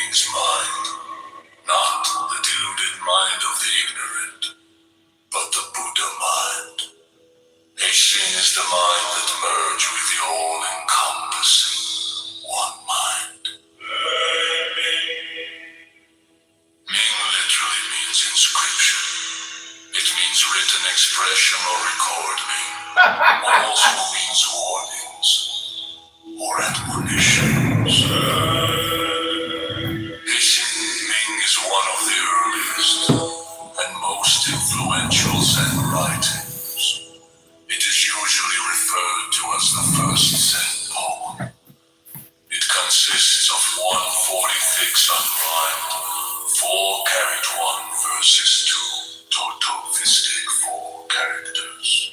means mind, not the deluded mind of the ignorant, but the Buddha mind. Heishin is the mind that merged with the all-encompassing one mind. Ming literally means inscription. It means written expression or recording. Also means warnings or admonitions. Heishin Ming is one of the earliest and most influential Zen writings. It is usually referred to as the first Zen poem. It consists of 146 unrhymed, 4-carat 1 verses 2 totophistic 4 characters.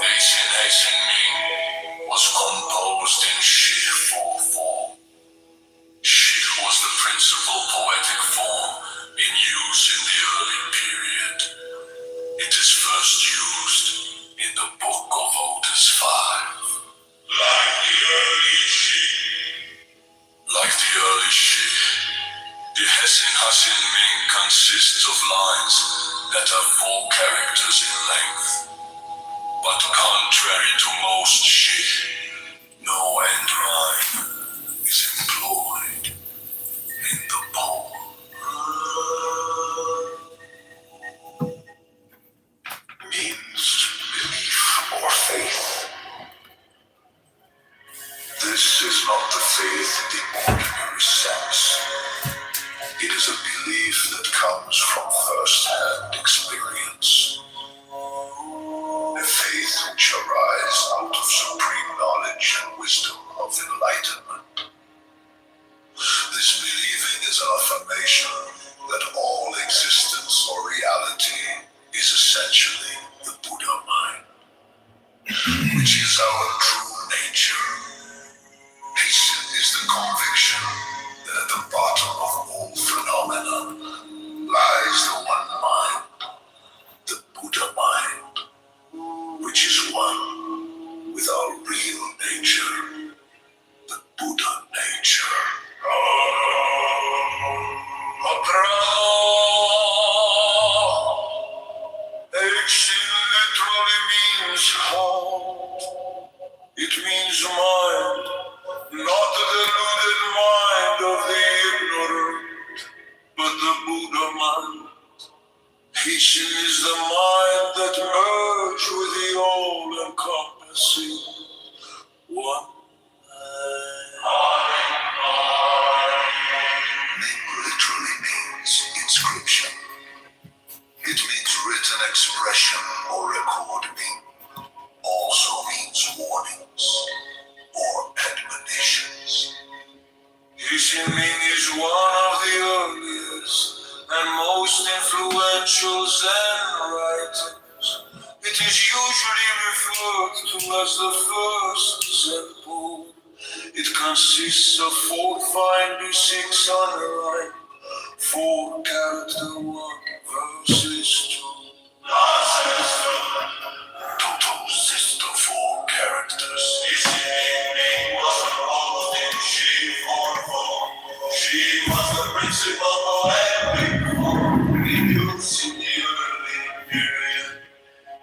The Heishin Ming was composed in Shi 4 form. Shi was the principal poetic form in use in the early period. It is first used in the Book of Otis 5. Like the early Shi, the Heishin Ming consists of lines that are 4 characters in length. But contrary to most Shi, no end rhyme is employed in the poem. Means belief or faith. This is not the faith in the ordinary sense. It is a belief that comes from first-hand experience. A faith which arises out of supreme knowledge and wisdom of enlightenment. This believing is an affirmation that all existence or reality is essentially the Buddha mind, which is our true nature. Heishin is the conviction that at the bottom of all phenomena lies the one mind, the Buddha mind, which is one with our real nature, the Buddha nature. Heishin literally means heart. It means mind, not the deluded mind of the ignorant, but the Buddha mind. Heishin is the mind that merged with the all-encompassing one. Ming literally means inscription. It means written expression or recording. Also means warnings or admonitions. Heishin Ming is one of the earliest and most influential Zen writings. It is usually referred to as the first Zen poem. It consists of 456 unrhymed, 4-character 1 verses 2. Total system 4 characters. Heishin Ming was composed in Shi 4 form. She was the principal poetic form in use in the early period.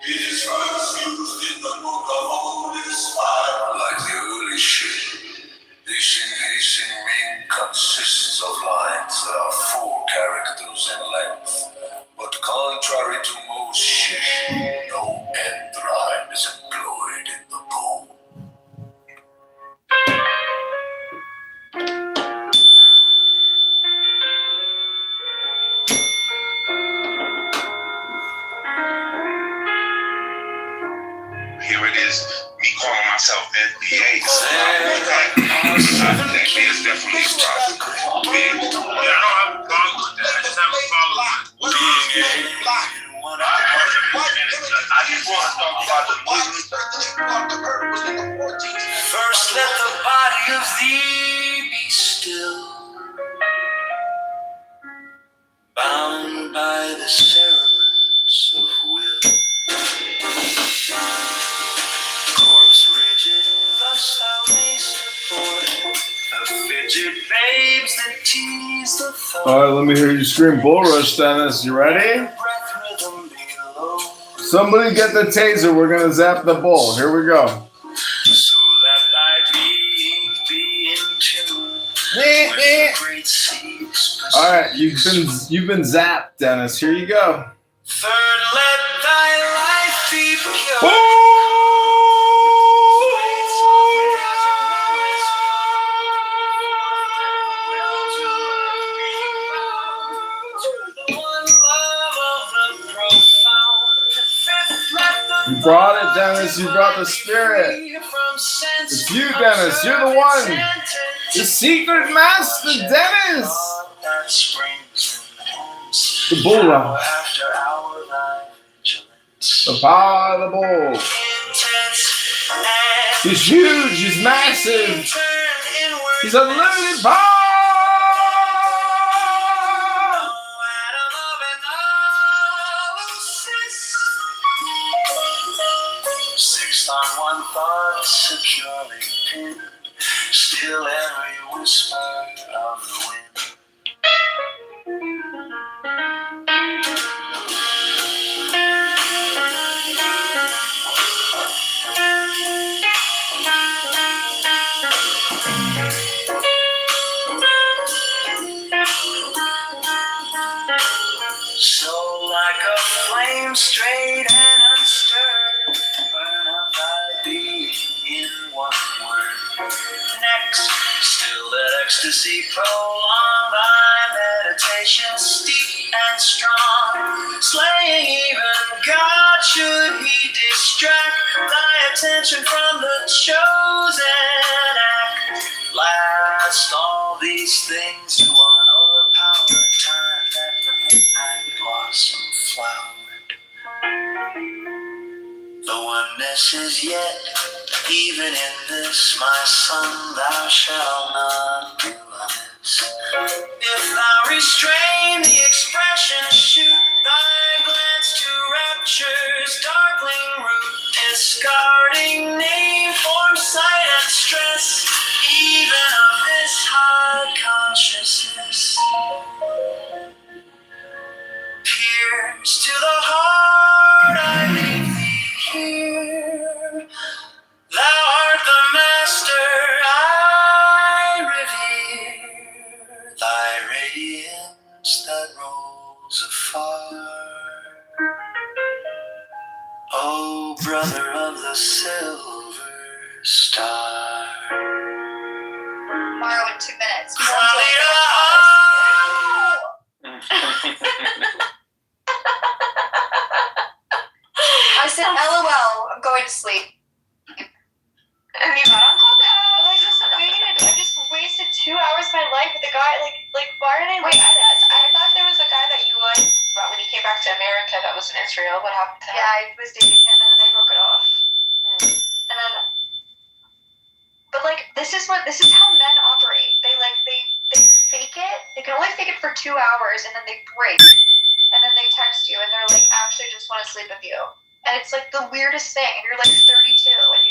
It is first used in the Book of Otis 5. Like the early Shi, Heishin Ming consists of lines that are 4 characters in length. But contrary to most Shi, no end rhyme is employed in the poem. Here it is, me calling myself NBA. That is definitely spot. I don't have a problem with that. I just have a problem with I just want to talk about the movement. First let the body of thee be still, bound by the cerements of will. Corpse rigid, thus thou mayst afford a Fidget babes that tease the thought. All right, let me hear you scream Bull Rush, Dennis. You ready? Somebody get the taser. We're going to zap the bull. Here we go. So that thy being be in tune with the great seas. All right, you've been zapped, Dennis. Here you go. Third, let thy life be pure. You brought it, Dennis. You brought the spirit. It's you, Dennis. You're the one. The secret master, Dennis. The bull rush. The power of the bull. He's huge. He's massive. He's unlimited power. Sixth on one thought, securely pinned, still every whisper of the wind. So like a flame straight and unstirred, burn up thy being in one word. Next, still that ecstasy, prolong thy meditation, steep and strong, slaying even God should he distract thy attention from the chosen act. Last, all these things you want overpowered time that the midnight blossom flowered. The oneness is yet, even in this, my son, thou shalt not do amiss. If thou restrain the expression, shoot thy glance to rapture's darkling root, discarding name, form, sight, and stress, even of this high consciousness. Pierce to the heart, I leave thee here. Thou art the master I revere, thy radiance that rolls afar. O brother of the silver star. Tomorrow in 2 minutes. I said, LOL, I'm going to sleep. And you got on Clubhouse. I just wasted 2 hours of my life with a guy, like why are they Wait, like this? I thought there was a guy that you liked, but when he came back to America, that was in Israel. What happened to him? Yeah, I was dating him and then I broke it off. And then, but like, this is how men operate. They fake it. They can only fake it for 2 hours and then they break. And then they text you and they're like, actually just want to sleep with you. And it's like the weirdest thing. And you're like 32 and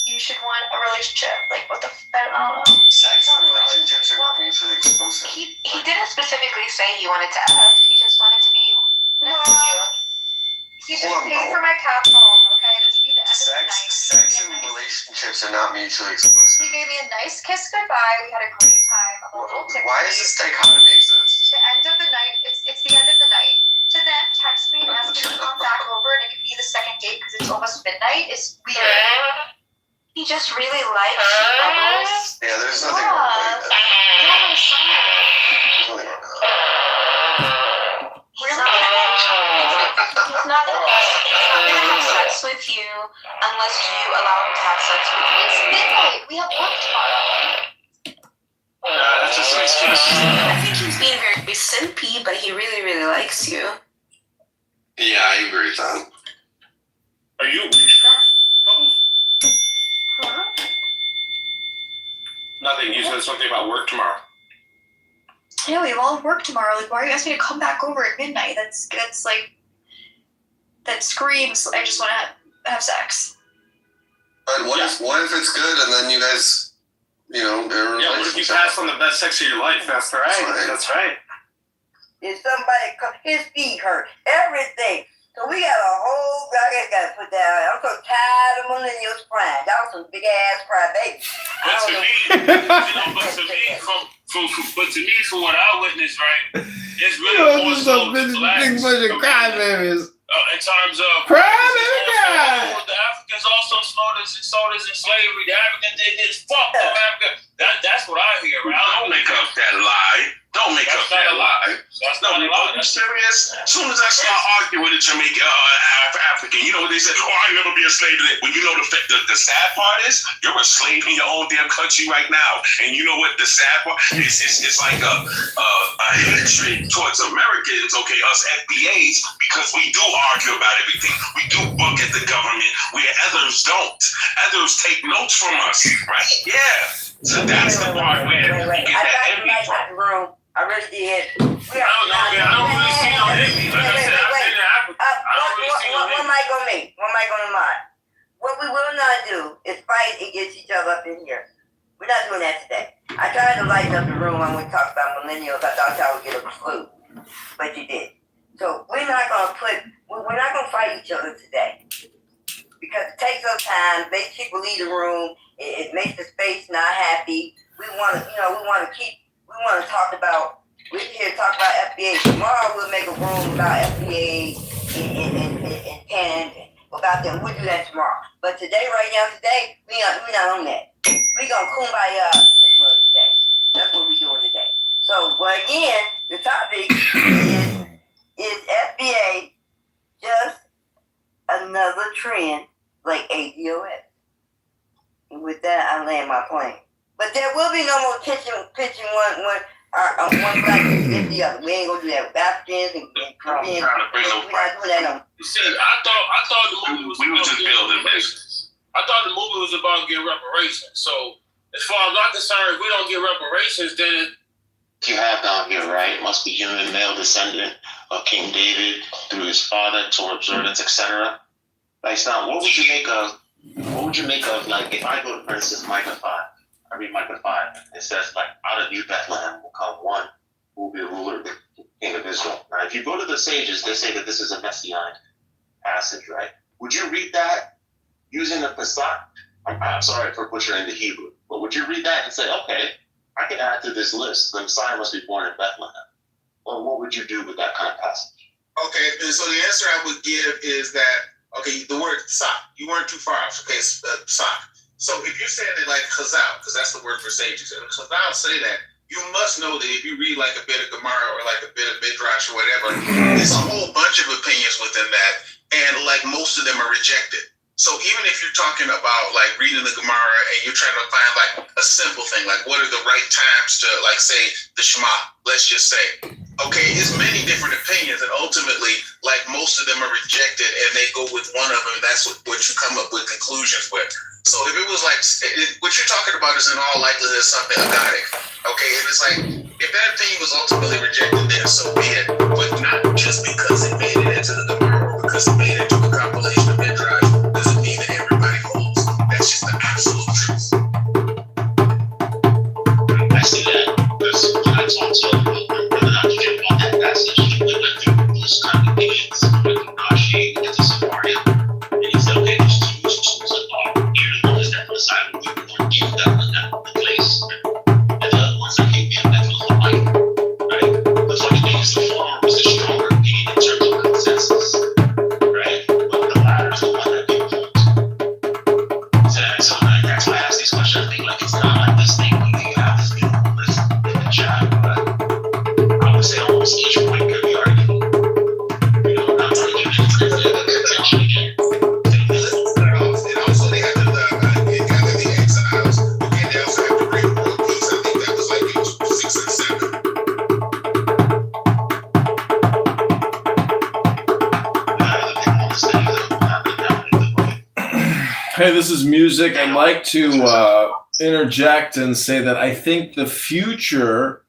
you should want a relationship. Like, what the I don't know. Sex and relationships are not mutually exclusive. He didn't specifically say he wanted to F. He just wanted to be next to you. He just paid for my cab home, okay? That should be the end of the night. Sex and relationships are not mutually exclusive. He gave me a nice kiss goodbye. We had a great time. I'm a little tipsy. Why does this dichotomy exist? The end of the night. It's the end of the night. To then text me and ask me to come back over and it could be the second date because it's almost midnight is weird. He just really likes you, Bubbles. Yeah, there's nothing wrong with that. You don't understand. There's nothing wrong with that. Really? He's not gonna have sex with you unless you allow him to have sex with you. It's midnight. We have work tomorrow. That's just an excuse. I think he's being very simpy, but he really, really likes you. Yeah, I agree with that. Are you witchcraft, Bubbles? Huh? Nothing. You said something about work tomorrow. Yeah, we have all work tomorrow. Like, why are you asking me to come back over at midnight? That's like, that screams, I just want to have sex. But what if it's good and then you guys, Yeah, what if you pass on the best sex of your life? That's right. That's right. If somebody his feet hurt, everything. So we got a whole. I just gotta put that. I'm so tired of millennials crying. Y'all some big ass crybabies. But to me, from what I witnessed, right, it's really more so big bunch of crybabies. In terms of Crybaby guy. the Africans also sold us in slavery. The Africans did this. Fuck the African. That's what I hear. Right? Don't make up that lie. Don't make up that lie. That's No, not a are lie. you serious? As soon as I start arguing with a Jamaican African, you know what they say? Oh, I never be a slave. When you know the sad part is, you're a slave in your own damn country right now. And you know what the sad part is? It's like a hatred towards Americans, okay, us FBAs, because we do argue about everything. We do buck at the government where others don't. Others take notes from us, right? Yeah. So that's the part where we get that envy from. I really did. I don't know, man. I don't really see no envy. Like I said, I've been in Africa. I don't really see no envy. What am I gonna mind? What we will not do is fight against each other up in here. We're not doing that today. I tried to lighten up the room when we talked about millennials. I thought y'all would get a clue, but you did. So we're not gonna fight each other today because it takes up time. Makes people leave the room. It makes the space not happy. We want to talk about. We're here to talk about FBA. Tomorrow we'll make a room about FBA and about them. We'll do that tomorrow. But today, right now, we not on that. We gonna kumbaya in this mug today. That's what we're doing today. So, but again, the topic is FBA just another trend like ADOS? And with that, I land my plane. But there will be no more pitching one black against the other. We ain't gonna do that with Africans and Caribbeans. We're not doing that no. You see, I thought the movie was about just getting building reparations. I thought the movie was about getting reparations. So, as far as I'm concerned, if we don't get reparations, then you have down here, right? Must be human male descendant of King David through his father, Torah observance, etc. Like, now, what would you make of, like, if I go to, for instance, Micah 5, I read Micah 5, it says, like, out of you, Bethlehem, will come one who will be a ruler, the king of Israel. Now, if you go to the sages, they say that this is a messianic passage, right? Would you read that using the Pesach? I'm sorry for butchering the Hebrew, but would you read that and say, okay, I can add to this list, the Messiah must be born in Bethlehem? Or what would you do with that kind of passage? Okay, and so the answer I would give is that, okay, the word sak, you weren't too far off, okay, sak. So if you're saying it like chazal, because that's the word for sages, and chazal say that, you must know that if you read like a bit of Gemara or like a bit of Midrash or whatever, there's a whole bunch of opinions within that, and like most of them are rejected. So even if you're talking about like reading the Gemara and you're trying to find like a simple thing, like what are the right times to like say the Shema, let's just say, okay, it's many different opinions, and ultimately like most of them are rejected and they go with one of them, and that's what you come up with conclusions with. So if it was like, what you're talking about is in all likelihood something agadic, okay? And it's like, if that opinion was ultimately rejected, then so be it. But not just because it made it into the Gemara or because it made it into a compilation of Midrash doesn't mean that everybody holds. That's just the absolute truth. I see that. Because when I talked to Brother Dr. Jim about that passage, we went through those kind of opinions. We went through Rashi, we went to Sepharia, and he said, okay, there's two schools of thought. Here's one is that for the side of people who are in that place, and the other ones that came in that was the light, right? The funny thing is the former was the stronger opinion in terms of consensus, right? But the latter is the one that people hold. So that's why I ask these questions. I think like it's not like this thing where you have this beautiful list in the chat, but I would say almost each point could be argued. You know, not to give it to the attention again. And also they have to gather the exiles, and they also have to bring world peace. I think that was like in 6 and 7. Hey, this is music. I'd like to interject and say that I think the future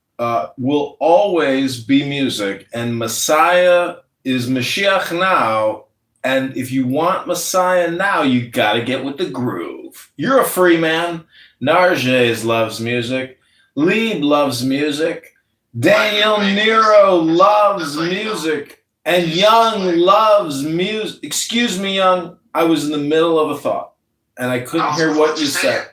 will always be music, and Messiah is Mashiach now. And if you want Messiah now, you got to get with the groove. You're a free man. Narges loves music. Lieb loves music. Daniel Nero loves music. And Young loves music. Excuse me, Young. I was in the middle of a thought. And I couldn't hear what you said.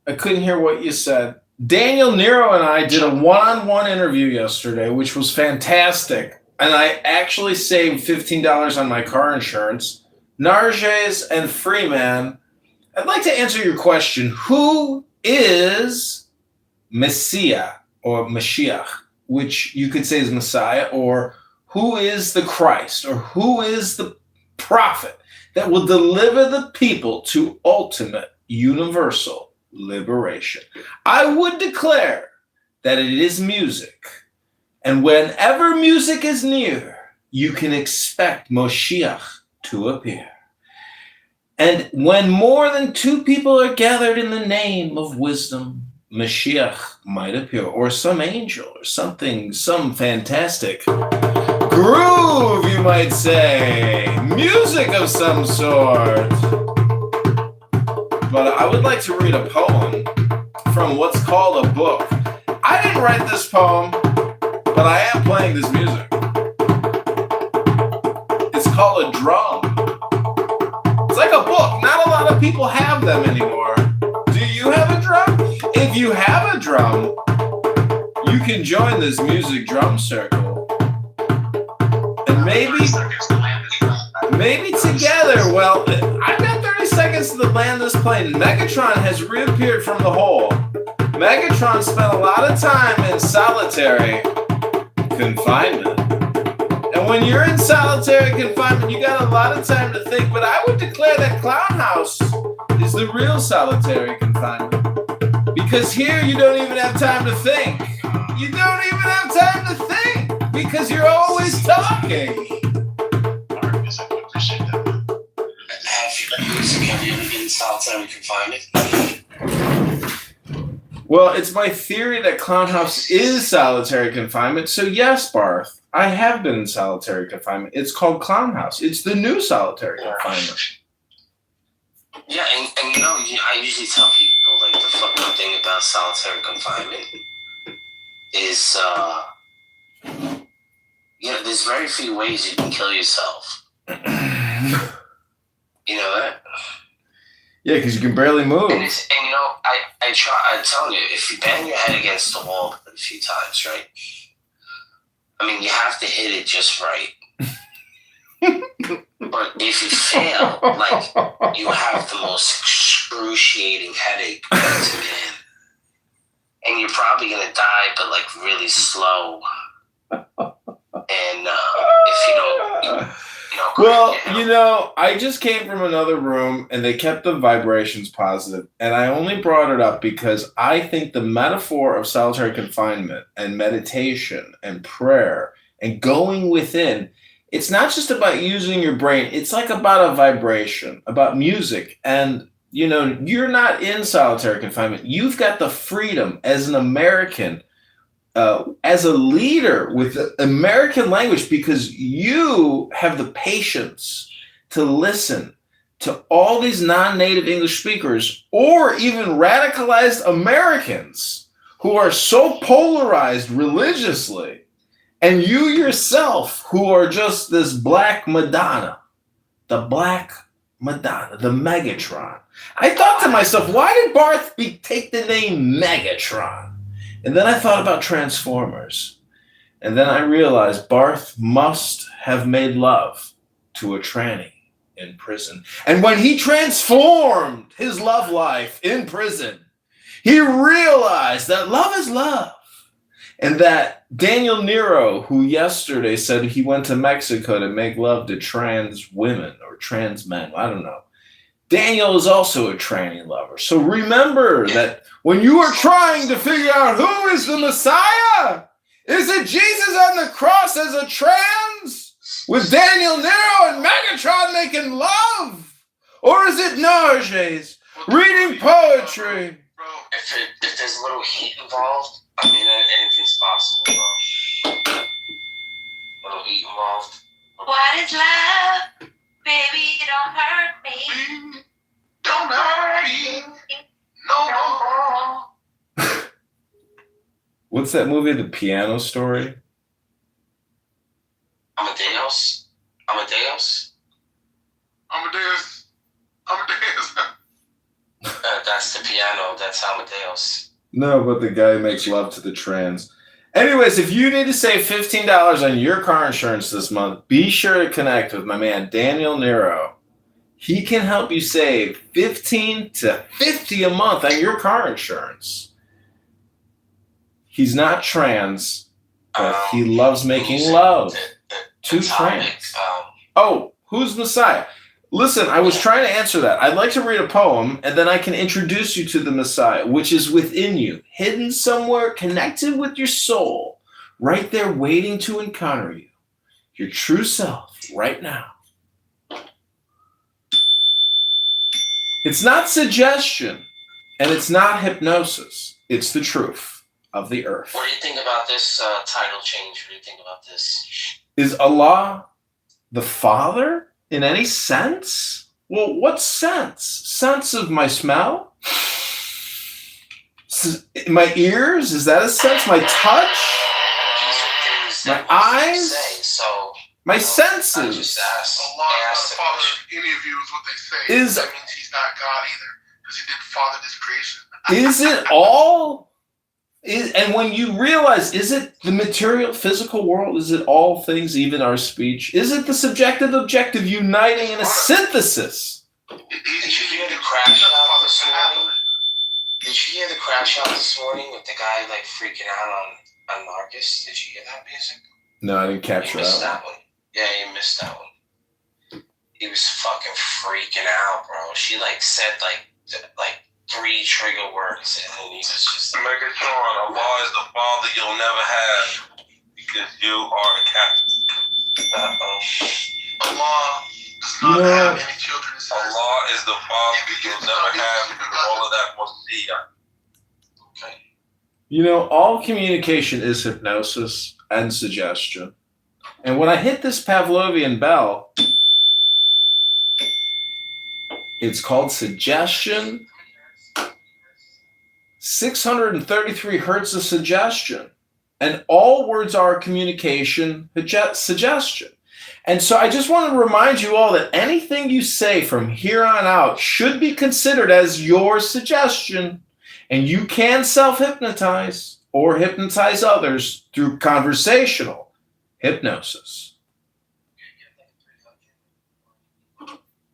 I couldn't hear what you said. Daniel Nero and I did a one-on-one interview yesterday, which was fantastic. And I actually saved $15 on my car insurance. Narges and Freeman, I'd like to answer your question. Who is Messiah or Mashiach, which you could say is Messiah, or who is the Christ, or who is the prophet that will deliver the people to ultimate universal liberation? I would declare that it is music. And whenever music is near, you can expect Moshiach to appear. And when more than two people are gathered in the name of wisdom, Mashiach might appear, or some angel, or something, some fantastic groove, you might say, music of some sort. But I would like to read a poem from what's called a book. I didn't write this poem, but I am playing this music. It's called a drum. It's like a book. Not a lot of people have them anymore. Do you have a drum? If you have a drum, you can join this music drum circle. And maybe together, well, I've got 30 seconds to land this plane. Megatron has reappeared from the hole. Megatron spent a lot of time in solitary confinement. And when you're in solitary confinement, you got a lot of time to think. But I would declare that Clown House is the real solitary confinement. Because here you don't even have time to think. You don't even have time to think because you're always talking. Have you ever been in solitary confinement? Well, it's my theory that Clown House is solitary confinement. So yes, Barth, I have been in solitary confinement. It's called Clown House. It's the new solitary confinement. Yeah, and you know, I usually tell people, like, the fucking thing about solitary confinement is, there's very few ways you can kill yourself. You know that? Yeah, because you can barely move. And you know, I'm telling you, if you bang your head against the wall a few times, right? I mean, you have to hit it just right. But if you fail, like, you have the most excruciating headache once again. And you're probably going to die, but, like, really slow. And if you don't... Well, you know, I just came from another room and they kept the vibrations positive. And I only brought it up because I think the metaphor of solitary confinement and meditation and prayer and going within, it's not just about using your brain. It's like about a vibration, about music. And, you know, you're not in solitary confinement. You've got the freedom as an American, as a leader with the American language, because you have the patience to listen to all these non-native English speakers or even radicalized Americans who are so polarized religiously, and you yourself who are just this Black Madonna, the Black Madonna, the Megatron. I thought to myself, why did Barth take the name Megatron? And then I thought about Transformers. And then I realized Barth must have made love to a tranny in prison. And when he transformed his love life in prison, he realized that love is love. And that Daniel Nero, who yesterday said he went to Mexico to make love to trans women or trans men, I don't know. Daniel is also a tranny lover. So remember that when you are trying to figure out who is the Messiah, is it Jesus on the cross as a trans with Daniel Nero and Megatron making love? Or is it Narges reading poetry? Bro, if there's a little heat involved, I mean, anything's possible, bro. A little heat involved. What is love? Baby, don't hurt me. Don't hurt me. No. What's that movie, The Piano Story? Amadeus. That's the piano. That's Amadeus. No, but the guy makes love to the trans. Anyways, if you need to save $15 on your car insurance this month, be sure to connect with my man Daniel Nero. He can help you save $15 to $50 a month on your car insurance. He's not trans, but he loves making love to trans. Oh, who's Messiah? Listen, I was trying to answer that. I'd like to read a poem, and then I can introduce you to the Messiah, which is within you, hidden somewhere, connected with your soul, right there waiting to encounter you, your true self, right now. It's not suggestion, and it's not hypnosis. It's the truth of the earth. What do you think about this title change? What do you think about this? Is Allah the Father? In any sense? Well, what sense? Sense of my smell? My ears? Is that a sense? My touch? My eyes? My senses? Allah is not the father of any of you is what they say. That means he's not God either, because he didn't father this creation. Is it all? And when you realize, is it the material, physical world? Is it all things, even our speech? Is it the subjective, objective, uniting in a synthesis? Did you hear the crash out this morning? Did you hear the crash out this morning with the guy like freaking out on Marcus? Did you hear that music? No, I didn't capture that one. Yeah, you missed that one. He was fucking freaking out, bro. She like said like 3 trigger words, and he was just like, Megatron, Allah is the father you'll never have because you are a Catholic. Allah does not have any children. Allah is the father you'll never have because all of that was okay. You know, all communication is hypnosis and suggestion. And when I hit this Pavlovian bell, it's called suggestion. 633 hertz of suggestion. And all words are communication, suggestion. And so I just want to remind you all that anything you say from here on out should be considered as your suggestion. And you can self-hypnotize or hypnotize others through conversational hypnosis.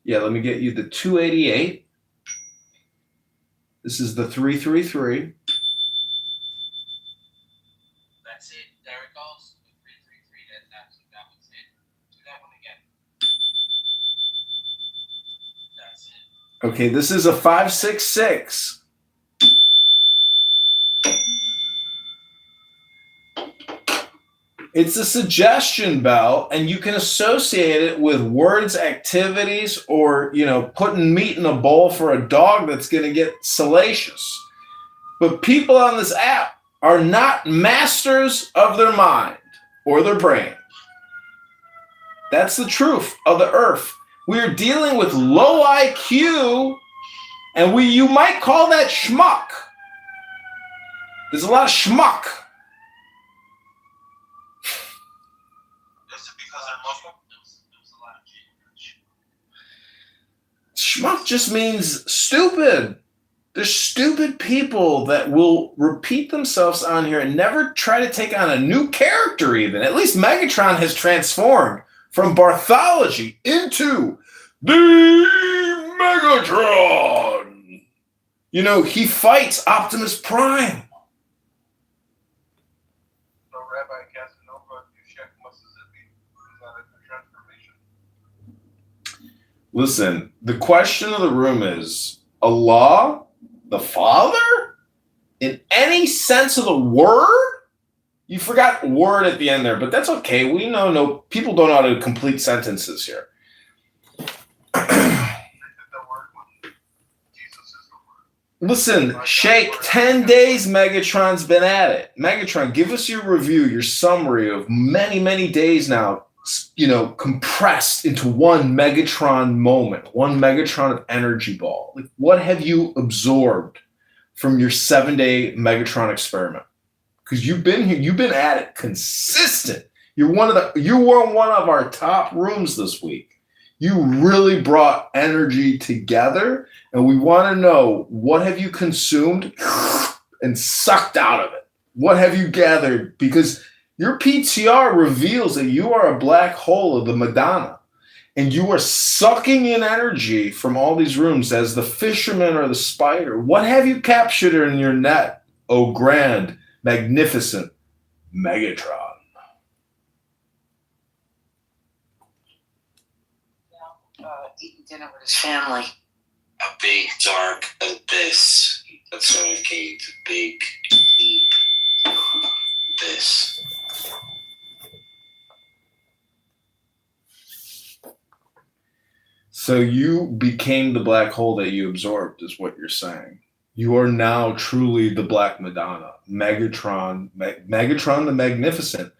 Yeah, let me get you the 288. This is the 333. That's it. There it goes. The 333. That was it. Do that one again. That's it. Okay, this is a 566. It's a suggestion bell, and you can associate it with words, activities, or, putting meat in a bowl for a dog that's going to get salacious. But people on this app are not masters of their mind or their brain. That's the truth of the earth. We're dealing with low IQ, and you might call that schmuck. There's a lot of schmuck. Schmuck just means stupid. There's stupid people that will repeat themselves on here and never try to take on a new character even. At least Megatron has transformed from Barthology into the Megatron. He fights Optimus Prime. Listen, the question of the room is, Allah, the Father? In any sense of the word? You forgot word at the end there, but that's okay. We know people don't know how to complete sentences here. Listen, Shake, 10 days Megatron's been at it. Megatron, give us your review, your summary of many, many days now, compressed into one Megatron moment, one Megatron of energy ball. Like, what have you absorbed from your 7-day Megatron experiment. Because you've been here, you've been at it consistent. You were one of our top rooms this week. You really brought energy together, and we want to know, what have you consumed and sucked out of it? What have you gathered? Because your PTR reveals that you are a black hole of the Madonna, and you are sucking in energy from all these rooms as the fisherman or the spider. What have you captured in your net, oh grand, magnificent Megatron? Eating dinner with his family. A big dark abyss. That's what I've gained. A big, deep abyss. So you became the black hole that you absorbed, is what you're saying. You are now truly the Black Madonna, Megatron the Magnificent,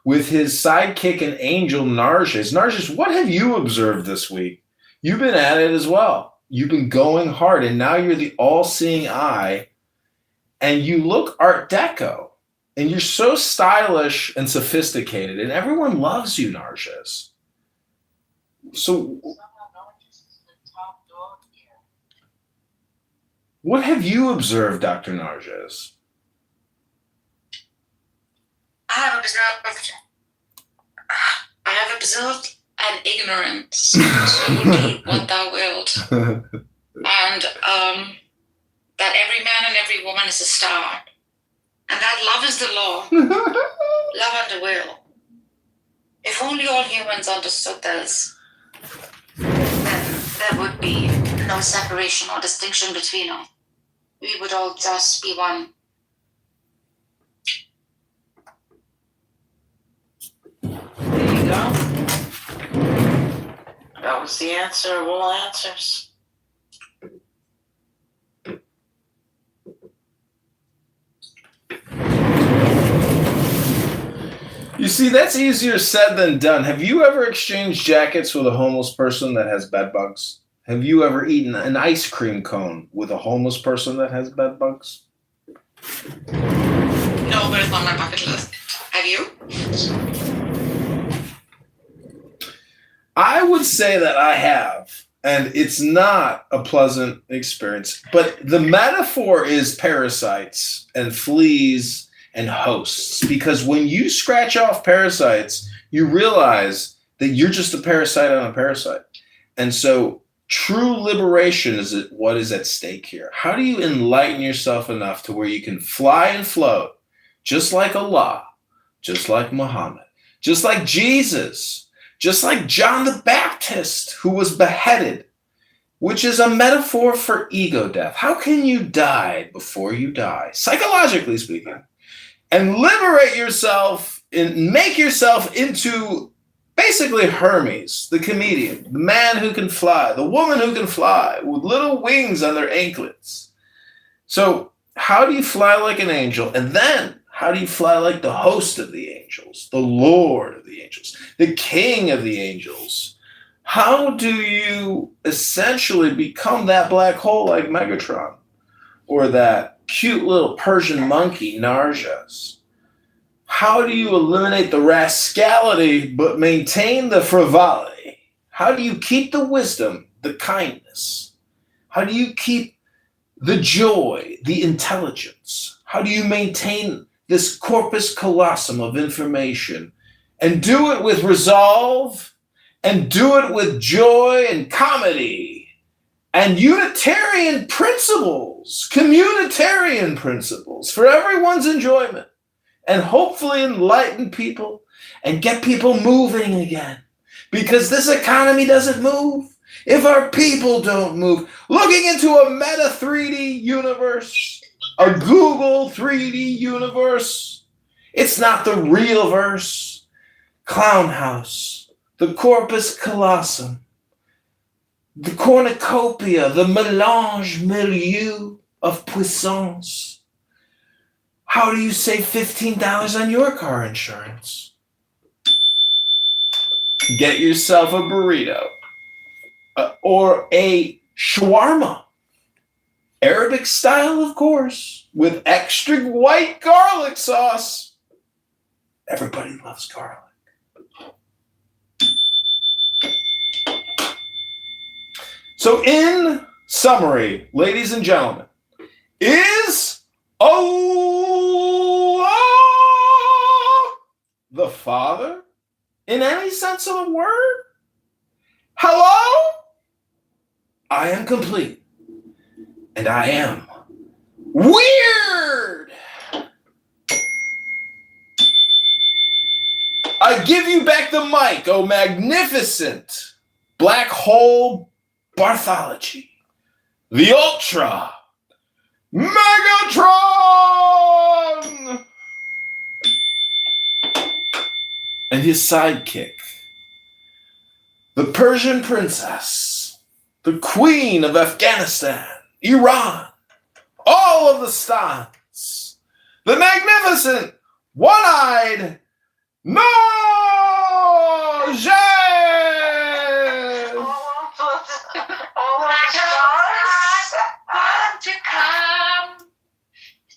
with his sidekick and angel Narges. Narges, what have you observed this week? You've been at it as well. You've been going hard, and now you're the all-seeing eye, and you look Art Deco, and you're so stylish and sophisticated, and everyone loves you, Narges. So what have you observed, Dr. Narges? I have observed an ignorance to do what thou wilt, and that every man and every woman is a star, and that love is the law, love and the will. If only all humans understood this, then there would be no separation or distinction between us. We would all just be one. There you go. That was the answer of all answers. You see, that's easier said than done. Have you ever exchanged jackets with a homeless person that has bed bugs? Have you ever eaten an ice cream cone with a homeless person that has bed bugs? No, but it's on my bucket list. Have you? I would say that I have, and it's not a pleasant experience. But the metaphor is parasites and fleas and hosts, because when you scratch off parasites, you realize that you're just a parasite on a parasite. And so true liberation is what is at stake here. How do you enlighten yourself enough to where you can fly and float, just like Allah, just like Muhammad, just like Jesus, just like John the Baptist, who was beheaded, which is a metaphor for ego death? How can you die before you die, psychologically speaking, and liberate yourself and make yourself into basically Hermes, the comedian, the man who can fly, the woman who can fly with little wings on their anklets? So how do you fly like an angel? And then how do you fly like the host of the angels, the Lord of the angels, the King of the angels? How do you essentially become that black hole like Megatron, or that cute little Persian monkey, Narges? How do you eliminate the rascality but maintain the frivolity? How do you keep the wisdom, the kindness? How do you keep the joy, the intelligence? How do you maintain this corpus callosum of information and do it with resolve and do it with joy and comedy and Unitarian principles, communitarian principles for everyone's enjoyment, and hopefully enlighten people and get people moving again? Because this economy doesn't move if our people don't move. Looking into a meta 3D universe, a Google 3D universe. It's not the real verse. Clown House, the Corpus Callosum, the cornucopia, the melange milieu of puissance. How do you save $15 on your car insurance? Get yourself a burrito or a shawarma. Arabic style, of course, with extra white garlic sauce. Everybody loves garlic. So in summary, ladies and gentlemen, is Allah the Father in any sense of the word? Hello? I am complete. And I am weird. I give you back the mic, oh magnificent black hole Barthology, the Ultra Megatron, and his sidekick, the Persian princess, the Queen of Afghanistan, Iran, all of the stans, the magnificent, one-eyed Nojay! Oh my God! Want to come?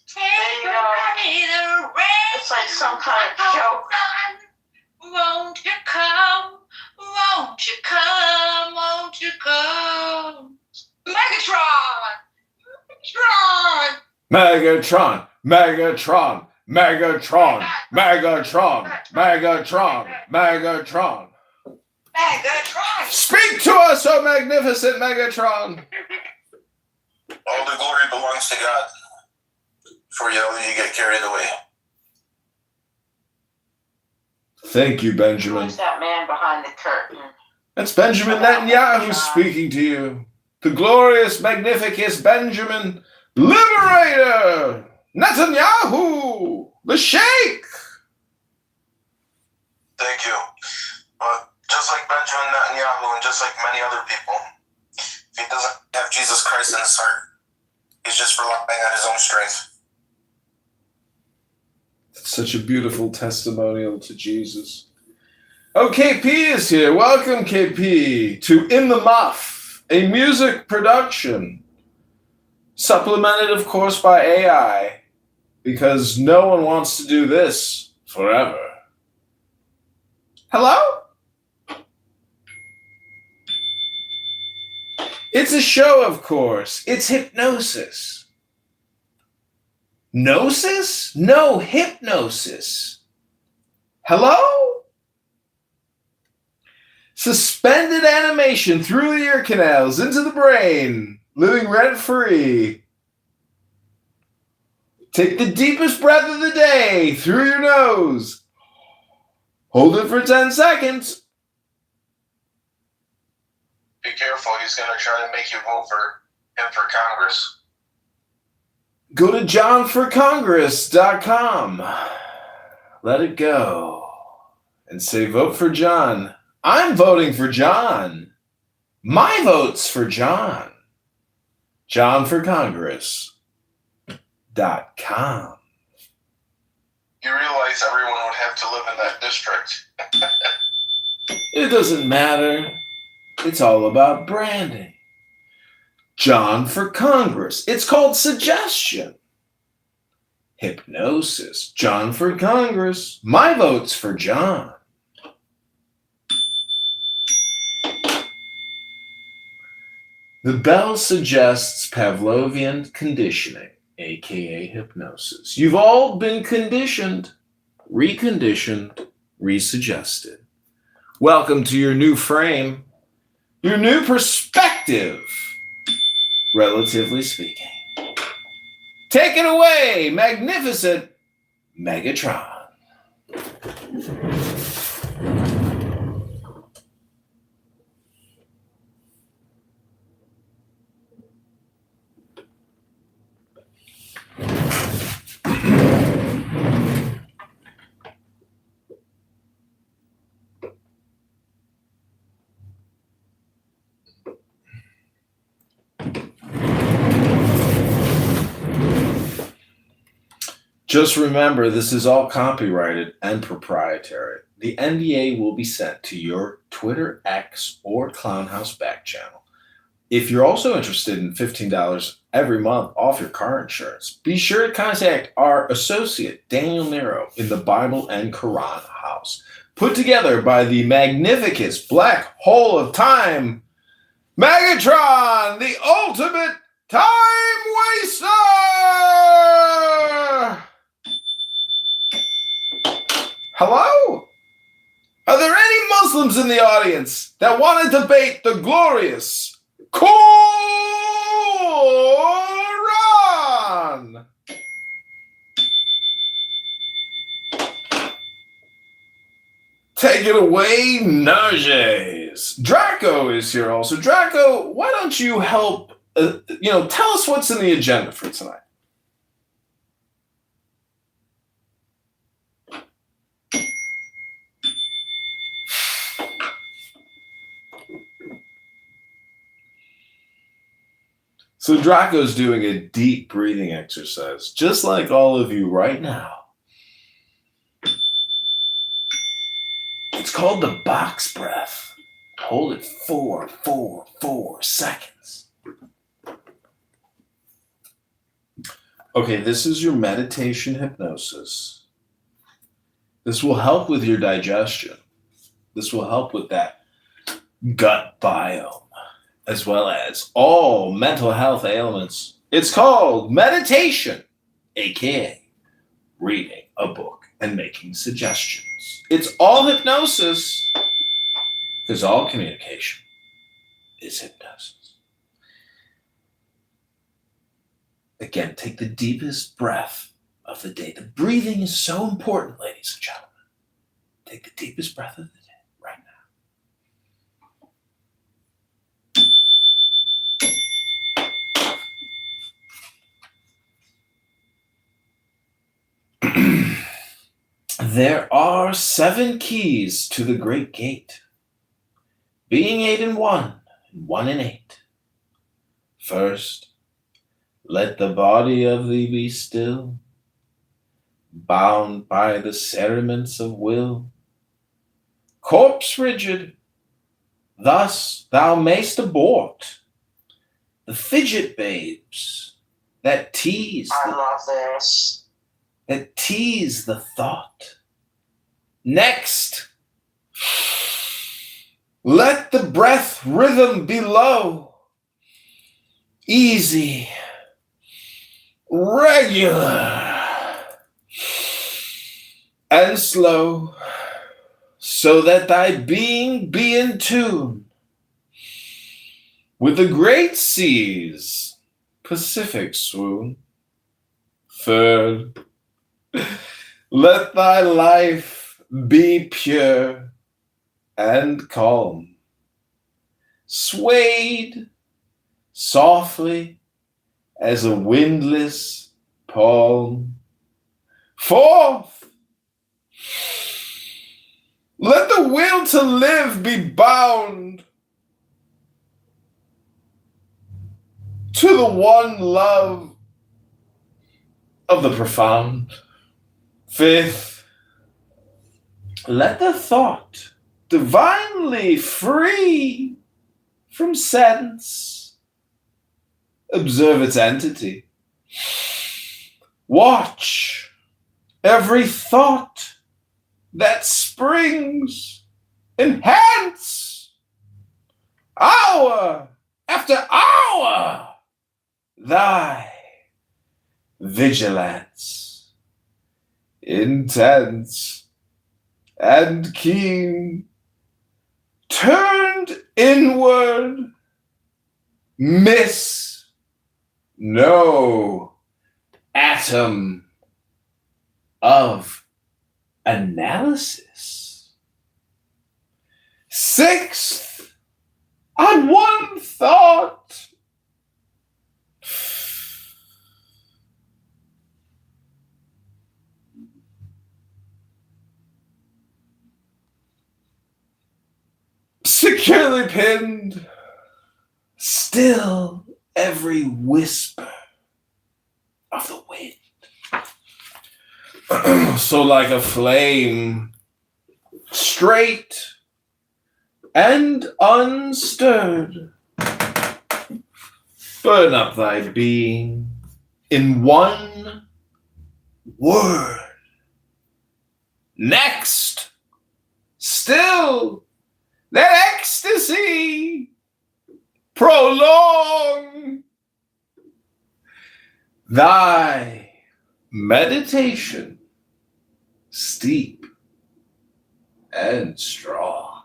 Take away the rain. It's like some kind of joke. Won't you come? Won't you come? Won't you come? Megatron! Megatron! Megatron! Megatron! Megatron! Megatron! Megatron! Megatron! Speak to us, oh magnificent Megatron! All the glory belongs to God. For you get carried away. Thank you, Benjamin. Who's that man behind the curtain? That's Benjamin Netanyahu speaking to you. The glorious, magnificent Benjamin Liberator Netanyahu, the Sheikh. Thank you. But just like Benjamin Netanyahu and just like many other people, if he doesn't have Jesus Christ in his heart, he's just relying on his own strength. That's such a beautiful testimonial to Jesus. Oh, KP is here. Welcome, KP, to In the Muff, a music production, supplemented, of course, by AI, because no one wants to do this forever. Hello? It's a show, of course. It's hypnosis. Gnosis? No, hypnosis. Hello? Suspended animation through the ear canals into the brain, living rent-free. Take the deepest breath of the day through your nose. Hold it for 10 seconds. Be careful, he's going to try to make you vote for him for Congress. Go to johnforcongress.com. Let it go. And say, vote for John. I'm voting for John. My vote's for John. johnforcongress.com. You realize everyone would have to live in that district. It doesn't matter. It's all about branding. John for Congress. It's called suggestion. Hypnosis. John for Congress. My vote's for John. The bell suggests Pavlovian conditioning, aka hypnosis. You've all been conditioned, reconditioned, resuggested. Welcome to your new frame, your new perspective, relatively speaking. Take it away, magnificent Megatron. Just remember, this is all copyrighted and proprietary. The NDA will be sent to your Twitter, X, or Clownhouse back channel. If you're also interested in $15 every month off your car insurance, be sure to contact our associate, Daniel Nero, in the Bible and Quran House, put together by the magnificent Black Hole of Time, Megatron, the ultimate time waster! Hello? Are there any Muslims in the audience that want to debate the glorious Quran? Take it away, Nages. Draco is here also. Draco, why don't you help, tell us what's in the agenda for tonight. So Draco's doing a deep breathing exercise, just like all of you right now. It's called the box breath. Hold it 4 seconds. Okay, this is your meditation hypnosis. This will help with your digestion. This will help with that gut biome, as well as all mental health ailments. It's called meditation, aka reading a book and making suggestions. It's all hypnosis, because all communication is hypnosis. Again, take the deepest breath of the day. The breathing is so important, ladies and gentlemen. Take the deepest breath of the day right now. There are 7 keys to the great gate, being 8 in 1, and 1 in 8. First, let the body of thee be still, bound by the cerements of will, corpse rigid, thus thou mayst abort the fidget babes that tease the thought. Next, let the breath rhythm be low, easy, regular, and slow, so that thy being be in tune with the great seas, Pacific swoon. Third, let thy life be pure and calm, swayed softly as a windless palm. Fourth, let the will to live be bound to the one love of the profound. Fifth, let the thought divinely free from sense observe its entity. Watch every thought that springs, enhance hour after hour thy vigilance, intense and keen, turned inward, miss no atom of analysis. Sixth, on one thought, securely pinned, still every whisper of the wind. So like a flame, straight and unstirred, Burn up thy being in one word. Next, still, let ecstasy prolong thy meditation steep and strong.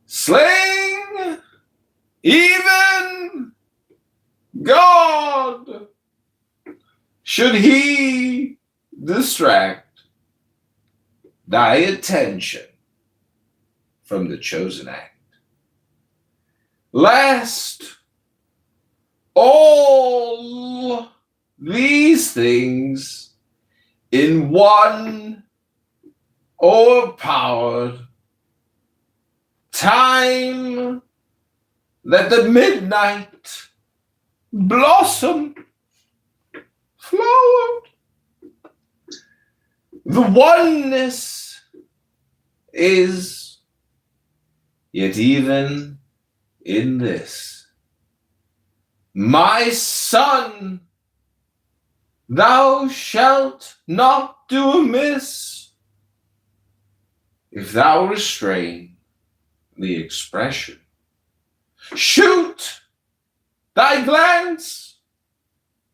Sling even God, should he distract thy attention from the chosen act. Last, all these things in one o'erpowered time, let the midnight blossom flower. The oneness is, yet even in this, my son, thou shalt not do amiss if thou restrain the expression. Shoot thy glance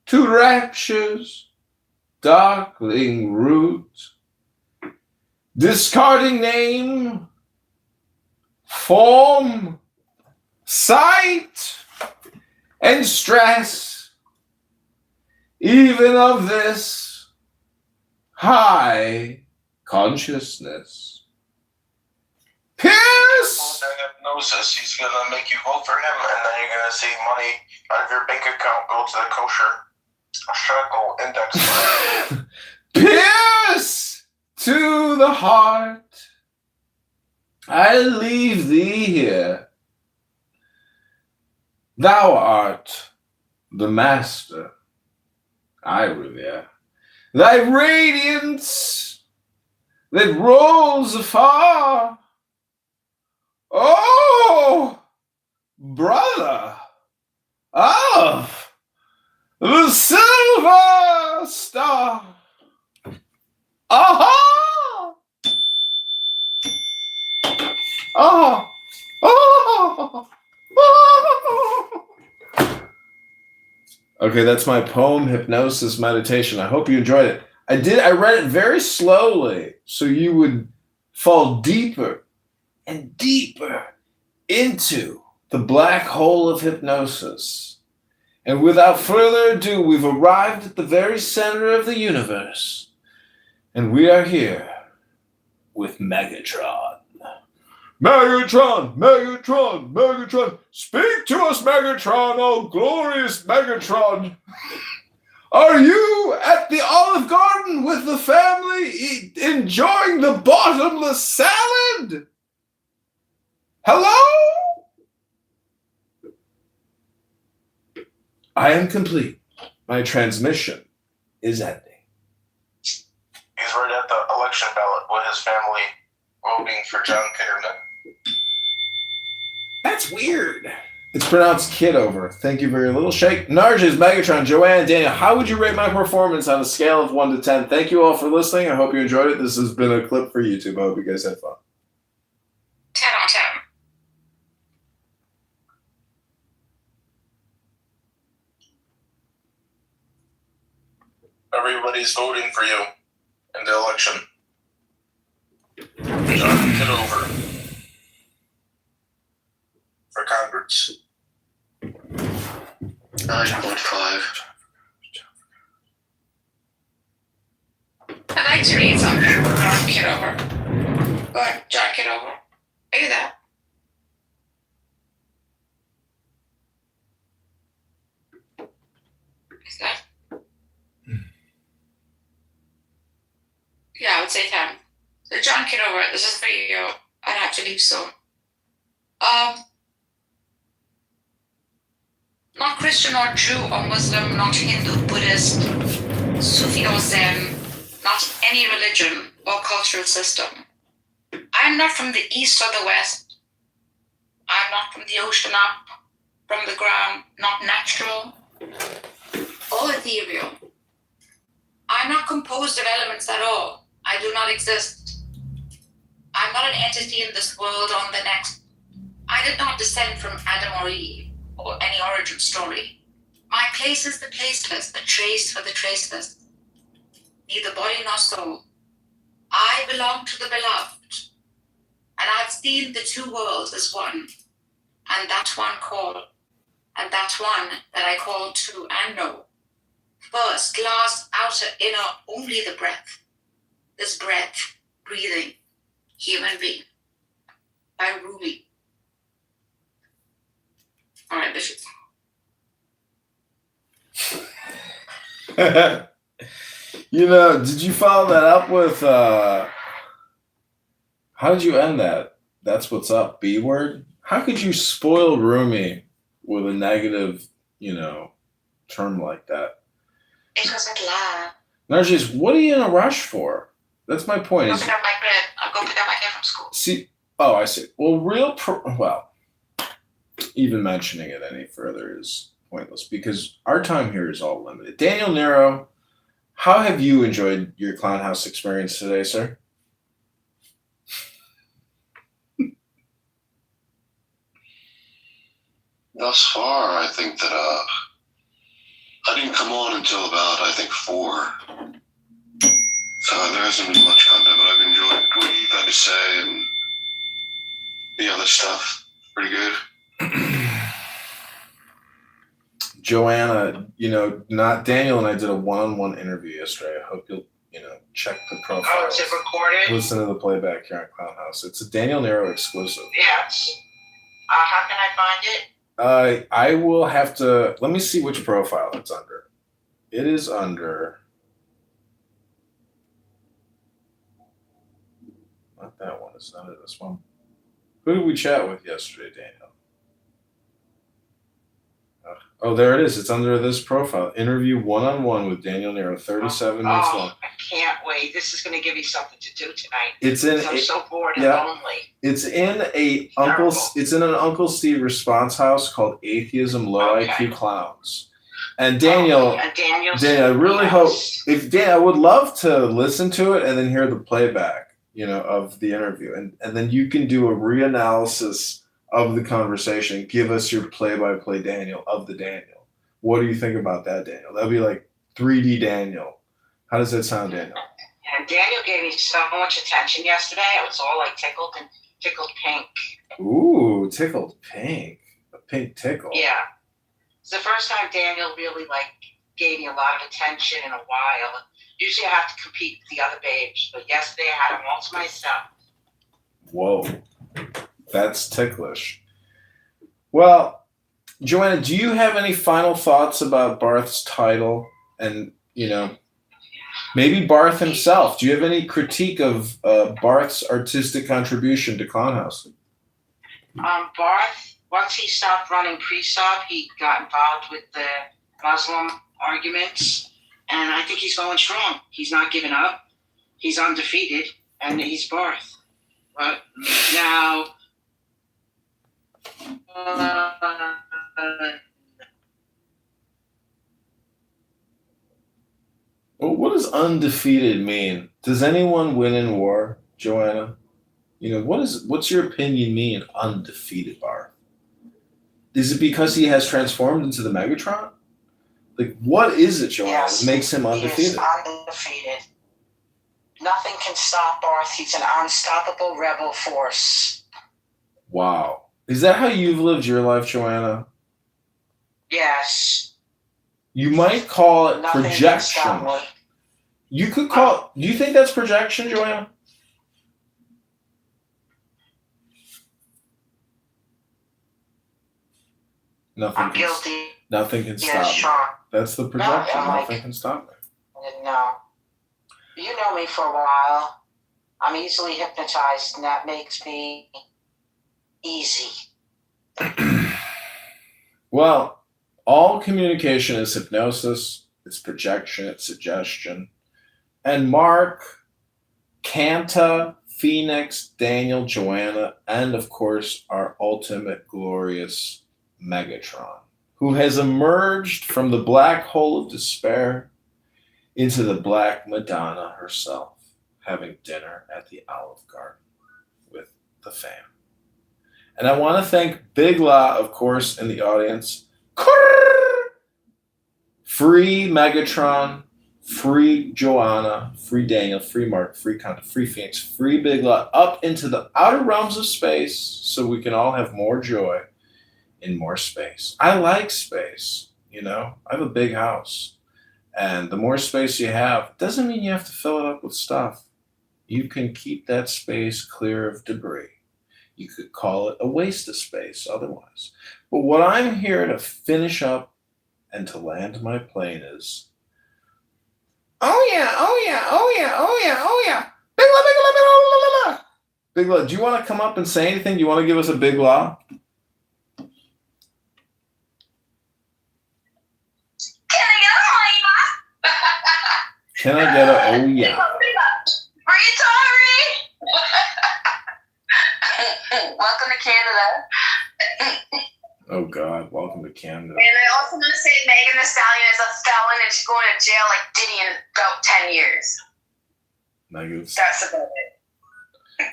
to rapture's darkling root, discarding name, form, sight, and stress, even of this high consciousness. Pierce! Hypnosis, he's gonna make you vote for him, and then you're gonna see money out of your bank account go to the kosher shekel index. Pierce to the heart, I leave thee here. Thou art the master I revere. Thy radiance that rolls afar, oh, brother of the silver star. Aha! Oh! Oh! Oh! Okay, that's my poem, Hypnosis Meditation. I hope you enjoyed it. I read it very slowly so you would fall deeper and deeper into the black hole of hypnosis. And without further ado, we've arrived at the very center of the universe. And we are here with Megatron. Megatron, Megatron, Megatron, speak to us, Megatron, oh glorious Megatron. Are you at the Olive Garden with the family enjoying the bottomless salad? Hello? I am complete. My transmission is ending. He's right at the election ballot with his family voting for John Kitterman. That's weird. It's pronounced Kitover. Thank you very little. Shake, Narges, Megatron, Joanne, Daniel, how would you rate my performance on a scale of 1 to 10? Thank you all for listening. I hope you enjoyed it. This has been a clip for YouTube. I hope you guys had fun. 10 on 10. Everybody's voting for you in the election. John Kitover for Congress. 9.5. I'd like to read something from John Kitover. Go ahead, John Kitover. Are you there? Is that? Yeah, I would say 10. So John Kitover, this is for you. I'd have to leave soon. Not Christian or Jew or Muslim, not Hindu, Buddhist, Sufi or Zen, not any religion or cultural system. I'm not from the east or the west. I'm not from the ocean up from the ground, not natural or ethereal. I'm not composed of elements at all. I do not exist. I'm not an entity in this world or the next. I did not descend from Adam or Eve or any origin story. My place is the placeless, the trace for the traceless. Neither body nor soul. I belong to the beloved, and I've seen the two worlds as one, and that one call, and that one that I call to and know. First, last, outer, inner, only the breath. This breath, breathing, human being. By Rumi. All right, Bishop. Did you follow that up with how did you end that? That's what's up, B word? How could you spoil Rumi with a negative, term like that? Because I lie. Narjis, what are you in a rush for? That's my point. I'll go pick up my kid. I'll go pick up my kid from school. See, I see. Well, even mentioning it any further is pointless because our time here is all limited. Daniel Nero, how have you enjoyed your clown house experience today, sir? Thus far, I think that I didn't come on until about 4. So there hasn't been much content, but I've enjoyed what you had to say and the other stuff. Pretty good. Joanna, not Daniel and I did a one-on-one interview yesterday. I hope you'll, check the profile. Oh, is it recorded? Listen to the playback here on Clown House. It's a Daniel Nero exclusive. Yes. How can I find it? I will have to, let me see which profile it's under. It is under, not that one, it's under this one. Who did we chat with yesterday, Daniel? Oh, there it is. It's under this profile. Interview one-on-one with Daniel Nero, 37 minutes long. I can't wait. This is going to give me something to do tonight. It's in. I'm so bored and yeah. lonely. It's in Terrible. It's in an Uncle Steve response house called Atheism Low IQ Clowns. And Daniel, I really hope I would love to listen to it and then hear the playback, of the interview, and then you can do a reanalysis of the conversation. Give us your play-by-play Daniel of the Daniel. What do you think about that, Daniel? That'd be like 3D Daniel. How does that sound, Daniel? And Daniel gave me so much attention yesterday. I was all like tickled pink. Ooh, tickled pink. A pink tickle. Yeah. It's the first time Daniel really gave me a lot of attention in a while. Usually I have to compete with the other babes, but yesterday I had them all to myself. Whoa. That's ticklish. Well, Joanna, do you have any final thoughts about Barth's title and, maybe Barth himself? Do you have any critique of Barth's artistic contribution to Clown House? Barth, once he stopped running pre-sub, he got involved with the Muslim arguments, and I think he's going strong. He's not giving up. He's undefeated, and he's Barth. But now... Well, what does undefeated mean? Does anyone win in war, Joanna? What's your opinion mean, undefeated Barth? Is it because he has transformed into the Megatron? What is it, Joanna, that makes him undefeated? He is undefeated. Nothing can stop Barth. He's an unstoppable rebel force. Wow. Is that how you've lived your life, Joanna? Yes. You might call it Nothing projection. can stop me. You could call. Do you think that's projection, Joanna? Nothing. I'm guilty. Nothing can stop me. Sure. That's the projection. No, Nothing can stop me. No. You know me for a while. I'm easily hypnotized, and that makes me easy. Well, all communication is hypnosis. It's projection. It's suggestion. And Mark, Kanta, Phoenix, Daniel, Joanna, and of course our ultimate glorious Megatron, who has emerged from the black hole of despair into the Black Madonna herself, having dinner at the Olive Garden with the fam. And I want to thank Big La, of course, in the audience. Free Megatron, free Joanna, free Daniel, free Mark, free Conta, free Phoenix, free Big La, up into the outer realms of space so we can all have more joy in more space. I like space, you know. I have a big house. And the more space you have, doesn't mean you have to fill it up with stuff. You can keep that space clear of debris. You could call it a waste of space otherwise. But what I'm here to finish up and to land my plane is, oh yeah, oh yeah, oh yeah, oh yeah, oh yeah. Big La, Big La, Big La, Big La. Big La, do you want to come up and say anything? Do you want to give us a Big La? Can I get a oh yeah? Welcome to Canada. Oh God, welcome to Canada. And I also want to say Megan Thee Stallion is a felon and she's going to jail like Diddy in about 10 years. That's about it.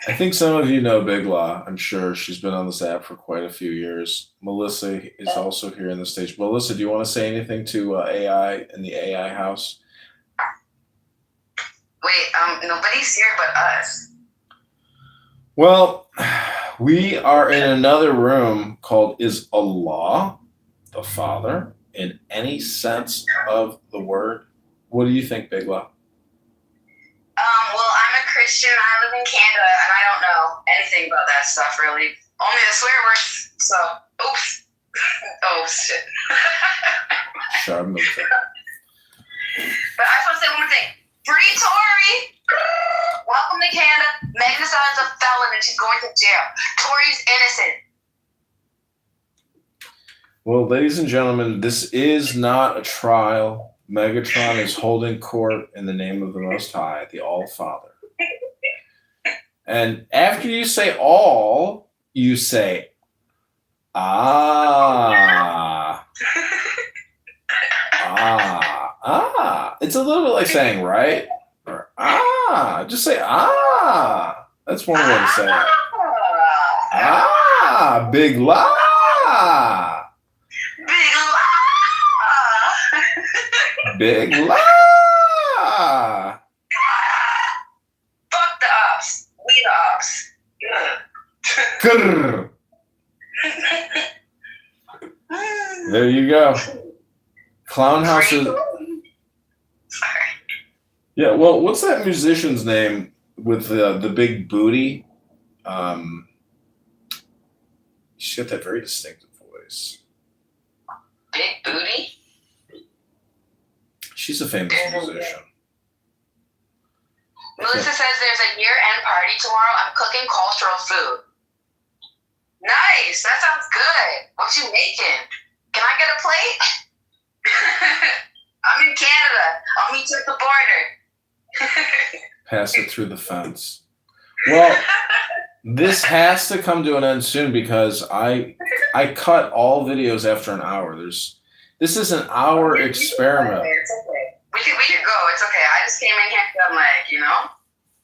I think some of you know Big La. I'm sure she's been on this app for quite a few years. Melissa is also here in the stage. Melissa, do you want to say anything to AI in the AI house? Wait, nobody's here but us. Well, we are in another room called Is Allah the Father in any sense of the word? What do you think, Big La? Well, I'm a Christian. I live in Canada, and I don't know anything about that stuff, really. Only the swear words, so, oops. Oh, shit. Sharp move. But I just want to say one more thing. Free Tory! Welcome to Canada. Megan Thee Stallion's a felon, and she's going to jail. Tory's innocent. Well, ladies and gentlemen, this is not a trial. Megatron is holding court in the name of the Most High, the All-Father. And after you say all, you say, ah. Ah. Ah. It's a little bit like saying right or ah. Just say ah. That's one way to say it. Ah. Big La. Big La. Fuck the ops. We the ops. Grr. There you go. Clown House is. Yeah, well, what's that musician's name with the big booty? She's got that very distinctive voice. Big booty? She's a famous musician. Melissa says there's a year-end party tomorrow. I'm cooking cultural food. Nice. That sounds good. What you making? Can I get a plate? I'm in Canada. I'll meet you at the border. Pass it through the fence. Well, this has to come to an end soon because I cut all videos after an hour. This is an hour experiment. It's okay. We could go. It's okay. I just came in here because I'm like, you know.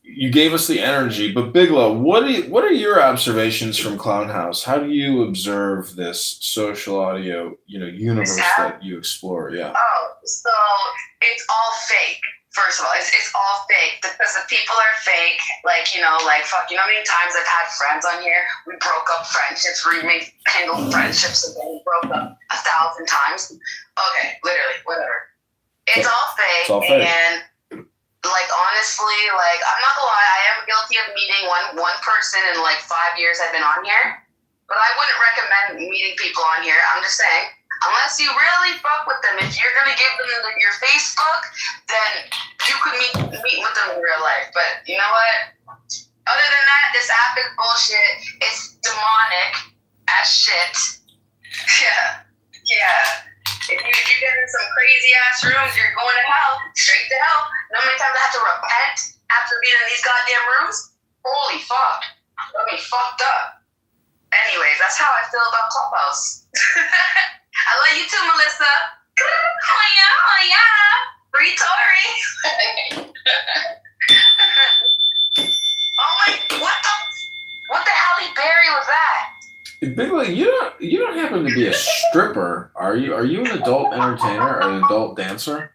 You gave us the energy, but Big La, what are your observations from Clown House? How do you observe this social audio, universe that you explore? Yeah. Oh, so it's all fake. First of all, it's all fake because the people are fake. Like, fuck, you know how many times I've had friends on here? We broke up friendships, rekindled friendships, and then we broke up 1,000 times. Okay, literally, whatever. It's all fake. It's all fake. And, honestly, I'm not gonna lie, I am guilty of meeting one person in, 5 years I've been on here. But I wouldn't recommend meeting people on here. I'm just saying. Unless you really fuck with them, if you're gonna give them your Facebook, then you could meet with them in real life. But you know what? Other than that, this app is bullshit. It's demonic as shit. Yeah. If you get in some crazy ass rooms, you're going to hell, straight to hell. You know how many times I have to repent after being in these goddamn rooms? Holy fuck. Got me fucked up. And Anyways, that's how I feel about Clubhouse. I love you too, Melissa. Oh yeah. Free Tory. Oh my, what the Halle Berry was that? Bigly, you don't happen to be a stripper, are you? Are you an adult entertainer or an adult dancer?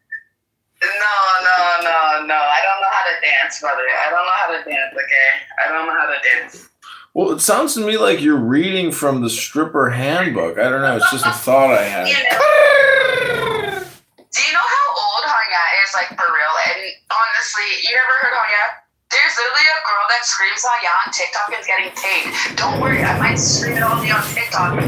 No. I don't know how to dance, brother. I don't know how to dance, okay? I don't know how to dance. Well, it sounds to me like you're reading from the stripper handbook. I don't know. It's just a thought I had. Do you know how old Hanya is, like, for real? And honestly, you never heard Hanya? There's literally a girl that screams Hanya on TikTok and is getting paid. Don't worry, I might scream it all day on TikTok.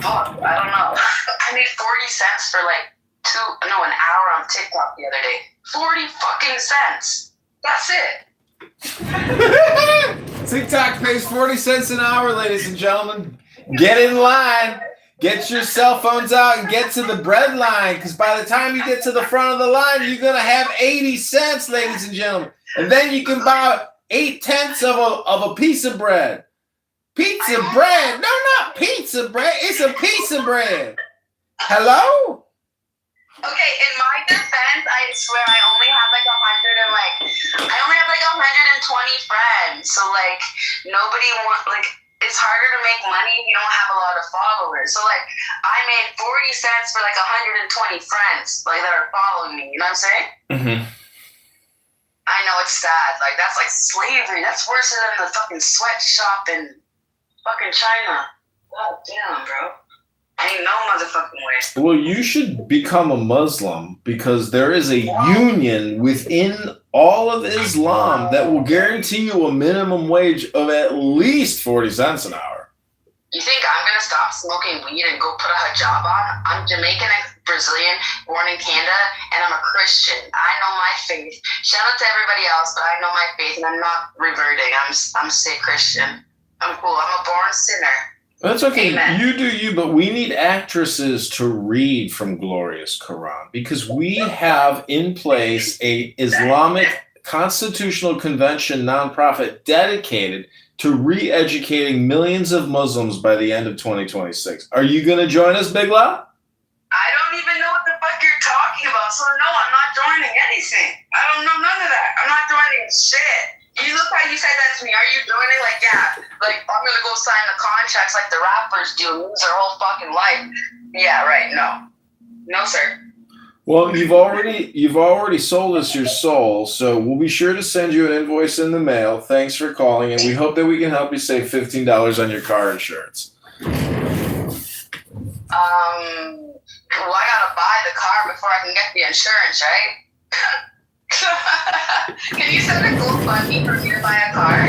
Fuck, I don't know. I made 40 cents for, like, an hour on TikTok the other day. 40 fucking cents. That's it. TikTok pays 40 cents an hour, ladies and gentlemen. Get in line. Get your cell phones out and get to the bread line, because by the time you get to the front of the line, you're going to have 80 cents, ladies and gentlemen. And then you can buy 8/10 of a piece of bread. Pizza bread? No, not pizza bread. It's a piece of bread. Hello? Okay, in my defense, I swear I only have like 120 friends. So like it's harder to make money if you don't have a lot of followers. So like I made 40 cents for like 120 friends like that are following me. You know what I'm saying? Mm-hmm. I know it's sad. Like that's like slavery. That's worse than the fucking sweatshop in fucking China. God damn, bro. Ain't no motherfucking way. Well, you should become a Muslim, because there is a union within all of Islam that will guarantee you a minimum wage of at least 40 cents an hour. You think I'm going to stop smoking weed and go put a hijab on? I'm Jamaican and Brazilian, born in Canada, and I'm a Christian. I know my faith. Shout out to everybody else, but I know my faith, and I'm not reverting. I'm say Christian. I'm cool. I'm a born sinner. That's okay. Amen. You do you, but we need actresses to read from Glorious Quran, because we have in place a Islamic Constitutional Convention nonprofit dedicated to re-educating millions of Muslims by the end of 2026. Are you going to join us, Big Lot? I don't even know what the fuck you're talking about, so no, I'm not joining anything. I don't know none of that. I'm not joining shit. You look how you said that to me. Are you doing it? Like, yeah. Like, I'm going to go sign the contracts like the rappers do and lose their whole fucking life. Yeah, right. No. No, sir. Well, you've already sold us your soul, so we'll be sure to send you an invoice in the mail. Thanks for calling, and we hope that we can help you save $15 on your car insurance. Well, I gotta buy the car before I can get the insurance, right? Can you send a GoFundMe for me to buy a car?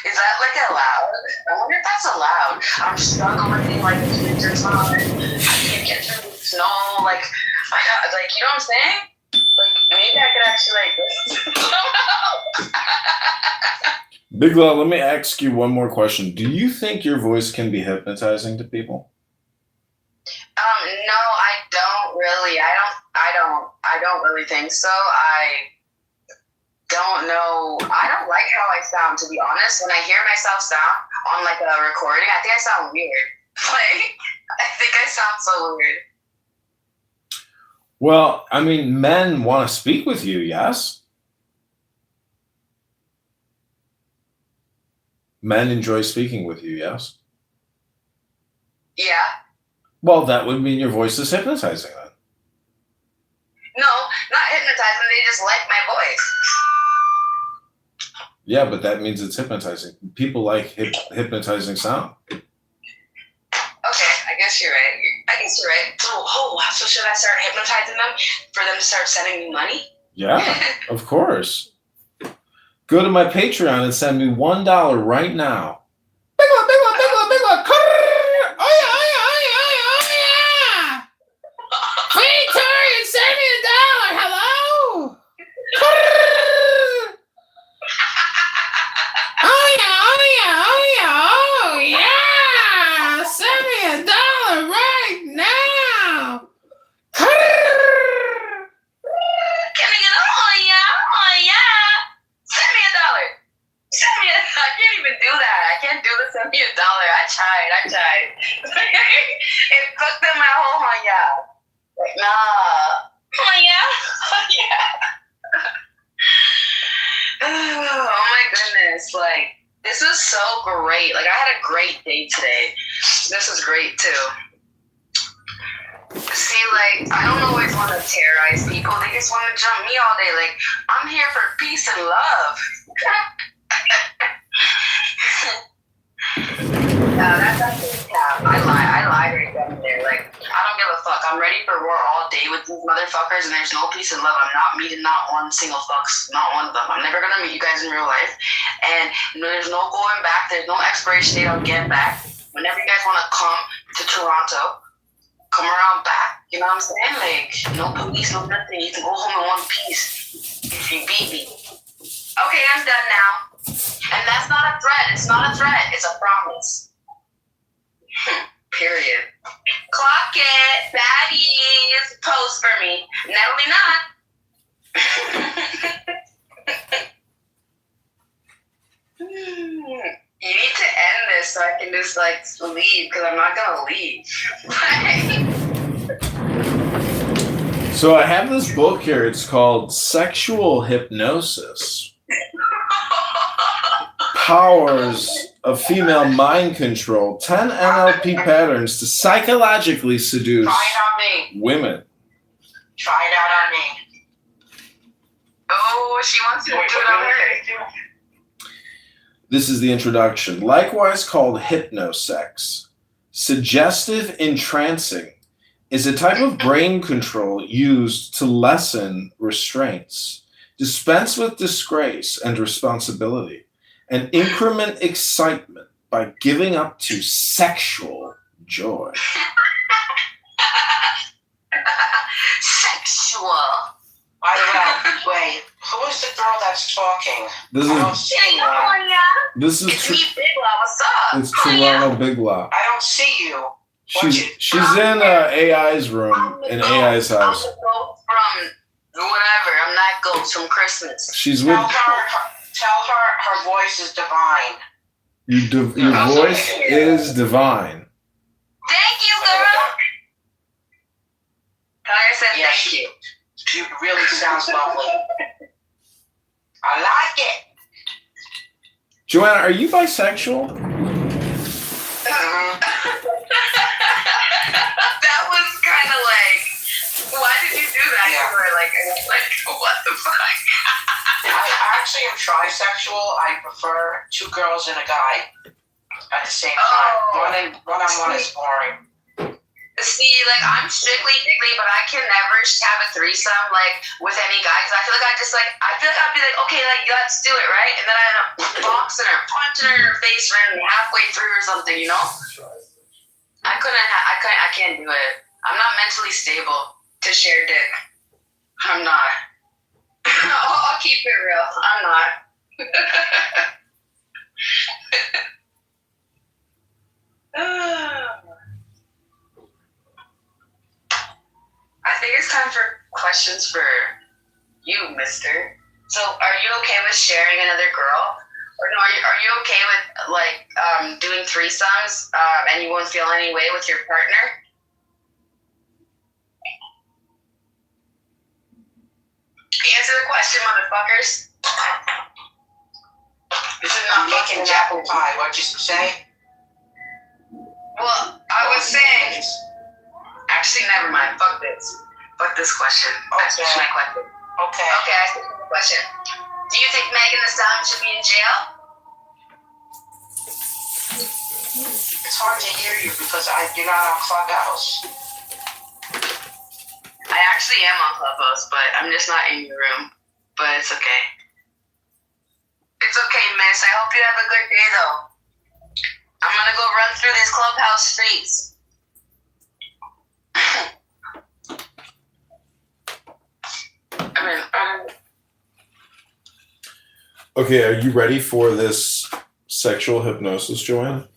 Is that like allowed? I wonder if that's allowed. I'm struggling like the winter time. I can't get through the snow. Like you know what I'm saying? Like maybe I could actually Big Law, let me ask you one more question. Do you think your voice can be hypnotizing to people? No, I don't really. I don't really think so. I don't know. I don't like how I sound, to be honest. When I hear myself sound on like a recording, I think I sound weird. Like, I think I sound so weird. Well, I mean, men want to speak with you, yes? Men enjoy speaking with you, yes? Yeah. Well, that would mean your voice is hypnotizing then. No, not hypnotizing. They just like my voice. Yeah, but that means it's hypnotizing. People like hypnotizing sound. Okay, I guess you're right. So should I start hypnotizing them for them to start sending me money? Yeah, of course. Go to my Patreon and send me $1 right now. Big one. Oh yeah. Hey, Tori, send me $1. Hello. Oh yeah. Send me $1 right now. Can I get oh yeah? Send me $1. Like, nah. Oh yeah. Oh my goodness! Like this was so great. Like I had a great day today. This was great too. See, like I don't always want to terrorize people. They just want to jump me all day. Like I'm here for peace and love. That's actually cap. I lied right then and there. Like I don't give a fuck. I'm ready for war all day with these motherfuckers, and there's no peace and love. I'm not meeting not one single fucks, not one of them. I'm never gonna meet you guys in real life, and there's no going back. There's no expiration date on getting back. Whenever you guys want to come to Toronto, come around back. You know what I'm saying? Like no police, no nothing. You can go home in one piece if you beat me. Okay, I'm done now. And that's not a threat. It's not a threat. It's a promise. Period. Clock it. Baddies. Pose for me. Natalie not. You need to end this so I can just like leave because I'm not going to leave. So I have this book here. It's called Sexual Hypnosis. Powers of Female Mind Control. 10 NLP patterns to psychologically seduce Try it on me. women. Try it out on me. Oh, she wants to do it on her. This is the introduction. Likewise called hypnosex. Suggestive entrancing is a type of brain control used to lessen restraints, dispense with disgrace and responsibility, and increment excitement by giving up to sexual joy. Sexual. By the way, who is the girl that's talking? This I don't is see you. this is It's me, Big Law. What's up? it's Toronto Big Law. I don't see you. She's in AI's room in AI's I'm house. the ghost from whatever. I'm that ghost from Christmas. She's with Tell her her voice is divine. your voice is divine. Thank you, girl. Like I said, Yeah, thank you. She really sounds lovely. I like it. Joanna, are you bisexual? That was kind of like, why did you do that? Yeah. You were like, what the fuck? I actually am trisexual. I prefer two girls and a guy at the same time. One-on-one is boring. See, like, I'm strictly diggly, but I can never have a threesome, like, with any guy, because I feel like I feel like I'd be like, okay, like, let's do it, right? And then I end up boxing her, punching her in her face randomly halfway through or something, you know? I can't do it. I'm not mentally stable to share dick. I'm not. I'll keep it real. I'm not. I think it's time for questions for you, mister. So, are you okay with sharing another girl? Or no, are you okay with, like, doing threesomes and you won't feel any way with your partner? Answer the question, motherfuckers. This is not making an apple pie. What'd you say? Well, I was saying... Actually, never mind. Fuck this. Fuck this question. That's Okay. my question. Okay. Okay, I see the question. Do you think Megan Thee Stallion should be in jail? It's hard to hear you because you're not on Clubhouse. I actually am on Clubhouse, but I'm just not in your room. But it's okay. It's okay, miss. I hope you have a good day, though. I'm gonna go run through these Clubhouse streets. Okay, are you ready for this sexual hypnosis, Joanna?